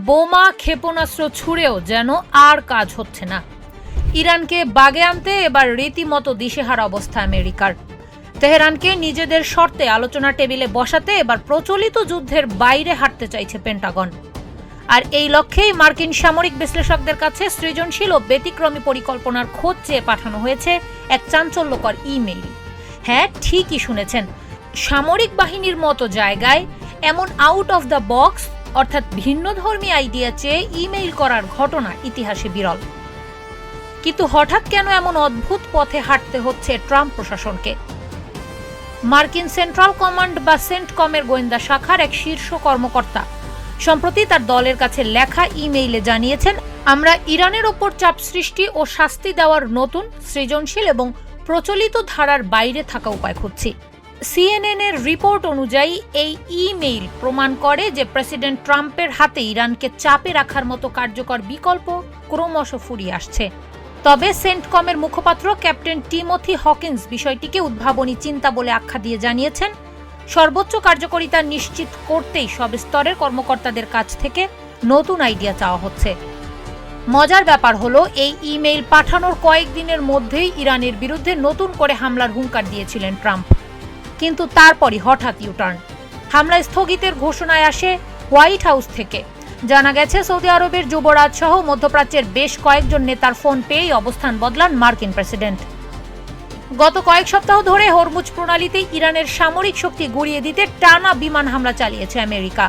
বোমা ক্ষেপণাস্ত্র ছুড়েও যেন আর কাজ হচ্ছে না। ইরানকে বাগে আনতে এবার রীতিমতো দিশেহারা অবস্থা আমেরিকার। তেহরানকে নিজেদের শর্তে আলোচনা টেবিলে বসাতে এবার প্রচলিত যুদ্ধের বাইরে হাঁটতে চাইছে পেন্টাগন। আর এই লক্ষ্যেই মার্কিন সামরিক বিশ্লেষকদের কাছে সৃজনশীল ও ব্যতিক্রমী পরিকল্পনার খোঁজ চেয়ে পাঠানো হয়েছে এক চাঞ্চল্যকর ইমেইল। হ্যাঁ, ঠিকই শুনেছেন, সামরিক বাহিনীর মতো জায়গায় এমন আউট অফ দ্য বক্স অর্থাৎ ভিন্নধর্মী আইডিয়া চেয়ে ইমেইল করার ঘটনা ইতিহাসে বিরল। কিন্তু হঠাৎ কেন এমন অদ্ভুত পথে হাঁটতে হচ্ছে ট্রাম্প প্রশাসনকে? মার্কিন সেন্ট্রাল কমান্ড বা সেন্টকমের গোয়েন্দা শাখার এক শীর্ষ কর্মকর্তা সম্প্রতি তার দলের কাছে লেখা ইমেইলে জানিয়েছেন, আমরা ইরানের ওপর চাপ সৃষ্টি ও শাস্তি দেওয়ার নতুন, সৃজনশীল এবং প্রচলিত ধারার বাইরে থাকা উপায় খুঁজছি। সিএনএন এর রিপোর্ট অনুযায়ী এই ইমেইল প্রমাণ করে যে প্রেসিডেন্ট ট্রাম্পের হাতে ইরানকে চাপে রাখার মতো কার্যকর বিকল্প ক্রমশ ফুরিয়ে আসছে। তবে সেন্টকমের মুখপাত্র ক্যাপ্টেন টিমোথি হকিন্স বিষয়টিকে উদ্ভাবনী চিন্তা বলে আখ্যা দিয়ে জানিয়েছেন, সর্বোচ্চ কার্যকারিতা নিশ্চিত করতেই সব স্তরের কর্মকর্তাদের কাছ থেকে নতুন আইডিয়া চাওয়া হচ্ছে। মজার ব্যাপার হলো, এই ইমেইল পাঠানোর কয়েকদিনের মধ্যেই ইরানের বিরুদ্ধে নতুন করে হামলার হুঙ্কার দিয়েছিলেন ট্রাম্প। কিন্তু তারপরই হঠাৎ ইউটার্ন, হামলা স্থগিতের ঘোষণায় আসে হোয়াইট হাউস থেকে। জানা গেছে, সৌদি আরবের যুবরাজ সহ মধ্যপ্রাচ্যের বেশ কয়েকজন নেতার ফোন পেয়েই অবস্থান বদলান মার্কিন প্রেসিডেন্ট। গত কয়েক সপ্তাহ ধরে হরমুজ প্রণালীতে ইরানের সামরিক শক্তি গুঁড়িয়ে দিতে টানা বিমান হামলা চালিয়েছে আমেরিকা।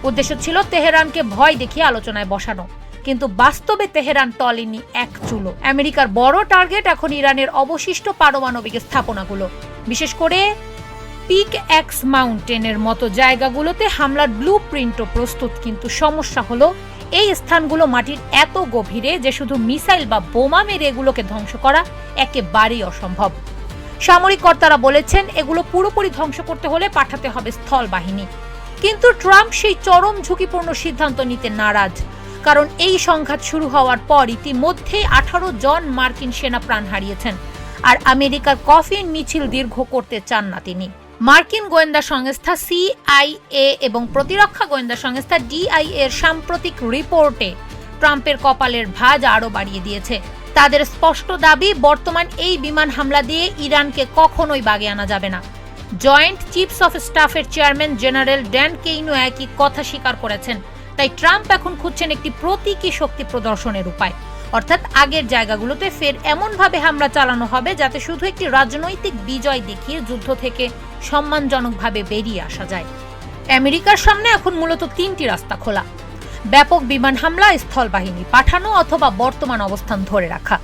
উদ্দেশ্য ছিল তেহরানকে ভয় দেখিয়ে আলোচনায় বসানো, কিন্তু বাস্তবে তেহরান টলেনি এক চুলো। আমেরিকার বড় টার্গেট এখন ইরানের অবশিষ্ট পারমাণবিক স্থাপনাগুলো, বিশেষ করে পিক এক্স মাউন্টেনের মতো জায়গাগুলোতে হামলার ব্লু প্রিন্টও প্রস্তুত। কিন্তু সমস্যা হলো, এই স্থানগুলো মাটির এত গভীরে যে শুধু মিসাইল বা বোমা মেরে এগুলোকে ধ্বংস করা একেবারেই অসম্ভব। সামরিক কর্তারা বলেছেন, এগুলো পুরোপুরি ধ্বংস করতে হলে পাঠাতে হবে স্থল বাহিনী। কিন্তু ট্রাম্প সেই চরম ঝুঁকিপূর্ণ সিদ্ধান্ত নিতে নারাজ, কারণ এই সংঘাত শুরু হওয়ার পর ইতিমধ্যেই 18 জন মার্কিন সেনা প্রাণ হারিয়েছেন। আর আমেরিকার কফিন মিছিল দীর্ঘ করতে চান না তিনি। মার্কিন গোয়েন্দা সংস্থা সিআইএ এবং প্রতিরক্ষা গোয়েন্দা সংস্থা ডিআইএ এর সাম্প্রতিক রিপোর্টে ট্রাম্পের কপালের ভাঁজ আরও বাড়িয়ে দিয়েছে। তাদের স্পষ্ট দাবি, বর্তমান এই বিমান হামলা দিয়ে ইরানকে কখনোই বাগে আনা যাবে না। জয়েন্ট চিফস অফ স্টাফের চেয়ারম্যান জেনারেল ড্যান কেইনো একই কথা স্বীকার করেছেন। তাই ট্রাম্প এখন খুঁজছেন একটি প্রতীকী শক্তি প্রদর্শনের উপায়, অর্থাৎ আগের জায়গাগুলোতে ফের এমনভাবে হামলা চালানো হবে যাতে শুধু একটি রাজনৈতিক বিজয় দেখিয়ে যুদ্ধ থেকে সম্মানজনকভাবে বেরিয়ে আসা যায়। আমেরিকার সামনে এখন মূলত 3টি রাস্তা খোলা: ব্যাপক বিমান হামলা, স্থল বাহিনী পাঠানো অথবা বর্তমান অবস্থান ধরে রাখা।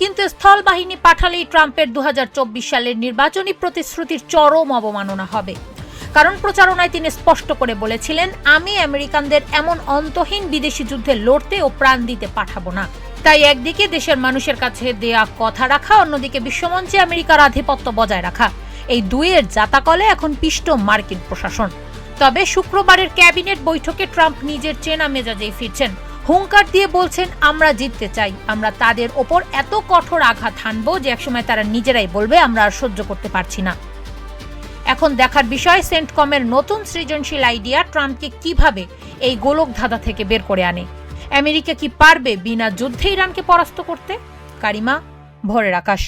কিন্তু স্থল বাহিনী পাঠালেই ট্রাম্পের 2024 সালের নির্বাচনী প্রতিশ্রুতির চরম অবমাননা হবে। কারণ প্রচারণায় তিনি স্পষ্ট করে বলেছিলেন, আমি আমেরিকানদের এমন অন্তহীন বিদেশি যুদ্ধে লড়তে ও প্রাণ দিতে পাঠাবো না। তাই একদিকে দেশের মানুষের কাছে দেয়া কথা রাখা, অন্যদিকে বিশ্বমঞ্চে আমেরিকার আধিপত্য বজায় রাখা, এই দুইয়ের জাতাকলে এখন পিষ্ট মার্কিন প্রশাসন। তবে শুক্রবারের ক্যাবিনেট বৈঠকে ট্রাম্প নিজের চেনা মেজাজেই ফিরছেন। হুঙ্কার দিয়ে বলছেন, আমরা জিততে চাই, আমরা তাদের ওপর এত কঠোর আঘাত হানবো যে একসময় তারা নিজেরাই বলবে আমরা আর সহ্য করতে পারছি না। এখন দেখার বিষয়, সেন্টকমের নতুন সৃজনশীল আইডিয়া ট্রাম্পকে কিভাবে এই গোলক ধাঁধা থেকে বের করে আনে। আমেরিকা কি পারবে বিনা যুদ্ধে ইরানকে পরাস্ত করতে? কারিমা, ভোরের আকাশ।